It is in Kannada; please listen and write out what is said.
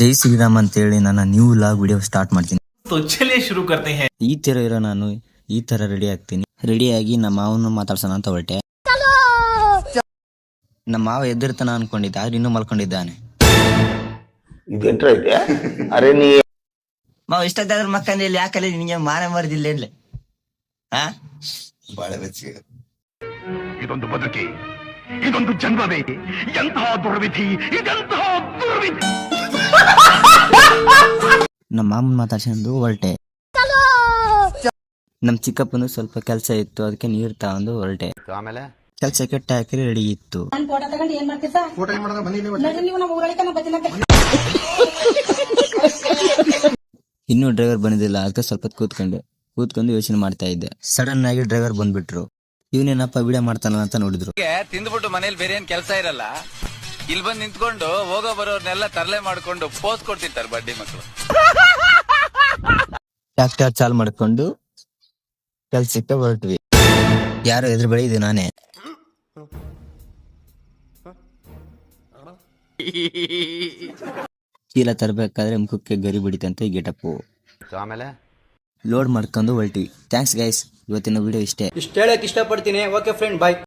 ಜೈ ಶ್ರೀರಾಮ್ ಅಂತೇಳಿ ನನ್ನ ನ್ಯೂ ವ್ಲಾಗ್ ವಿಡಿಯೋ ಸ್ಟಾರ್ಟ್ ಮಾಡ್ತೀನಿ. ಶುರು ಕರ್ತೆ ಹೈ. ಈ ತರ ಇರೋ ನಾನು ಈ ತರ ರೆಡಿ ಆಗ್ತೀನಿ. ರೆಡಿಯಾಗಿ ನಮ್ಮ ಮಾವನ ಮಾತಾಡ್ಸೋಣ ಅಂತ ಹೊರಟೆ. ನಮ್ಮ ಮಾವ ಎದ್ದಿರ್ತಾನ ಅನ್ಕೊಂಡಿದ್ದ, ಆದ್ರೆ ಇನ್ನೂ ಮಲ್ಕೊಂಡಿದ್ದಾನೆ. ಮಾವ ಇಷ್ಟಾದ್ರ ಮಕ್ಕಂದ್ರೆ ಇಲ್ಲಿ ಯಾಕಲ್ಲ ನಿನ್ಗೆ ಮಾನ ಮರದಿಲ್ಲ ಏನ್ಲೆ? ಬಾಳ ಬೆಚ್ಚಿಗೆ ಇದೊಂದು ಬದುಕಿ, ಇದೊಂದು ಜನ್ಮವೇ, ಎಂತಹ ದುರ್ವಿಧಿ, ಇದೆಂತಹ ದುರ್ವಿಧಿ. ನಮ್ಮ ಮಾಮನ್ ಮಾತಾಡ್ಸಂದು ಹೊರಟೆ. ನಮ್ ಚಿಕ್ಕಪ್ಪನು ಸ್ವಲ್ಪ ಕೆಲ್ಸ ಇತ್ತು, ಅದಕ್ಕೆ ನೀರ್ ತಗೊಂಡು ಹೊರಟೆ. ಆಮೇಲೆ ಕೆಲ್ಸಕ್ಕೆ ಟ್ಯಾಕ್ರಿ ರೆಡಿ ಇತ್ತು. ಇನ್ನು ಡ್ರೈವರ್ ಬಂದಿದ್ದಿಲ್ಲ, ಅದಕ್ಕೆ ಸ್ವಲ್ಪ ಕೂತ್ಕೊಂಡು ಯೋಚನೆ ಮಾಡ್ತಾ ಇದ್ದೆ. ಸಡನ್ ಆಗಿ ಡ್ರೈವರ್ ಬಂದ್ಬಿಟ್ರು. ಇವನೇನಪ್ಪ ವಿಡಿಯೋ ಮಾಡ್ತಾನಲ್ಲ ಅಂತ ನೋಡಿದ್ರು. ತಿಂದ್ಬಿಟ್ಟು ಮನೇಲಿ ಬೇರೆ ಏನ್ ಕೆಲಸ ಇರಲ್ಲ, ಇಲ್ಲಿ ಬಂದು ನಿಂತ್ಕೊಂಡು ಹೋಗೋ ಬರೋರ್ನೆಲ್ಲ ತರಲೆ ಮಾಡ್ಕೊಂಡು ಪೋಸ್ ಕೊಡ್ತಿರ್ತಾರೆ ಬಡ್ಡಿ ಮಕ್ಕಳು. ಟ್ರ್ಯಾಕ್ಟರ್ ಚಾಲ್ ಮಾಡ್ಕೊಂಡು ಕೆಲ್ಸಕ್ಕೆ ಹೊರಟ್ವಿ. ಯಾರೋ ಎದುರು ಬಳಿ ಇದು ನಾನೇ. ಚೀಲ ತರಬೇಕಾದ್ರೆ ಮುಖಕ್ಕೆ ಗರಿ ಬಿಡಿತಂತೆ ಗೆಟಪ್ಪು. ಆಮೇಲೆ ಲೋಡ್ ಮಾಡ್ಕೊಂಡು ಹೊರಟ್ವಿ. ಥ್ಯಾಂಕ್ಸ್ ಗೈಸ್, ಇವತ್ತಿನ ವಿಡಿಯೋ ಇಷ್ಟೇ. ಹೇಳಕ್ ಇಷ್ಟಪಡ್ತೀನಿ. ಓಕೆ ಫ್ರೆಂಡ್, ಬಾಯ್.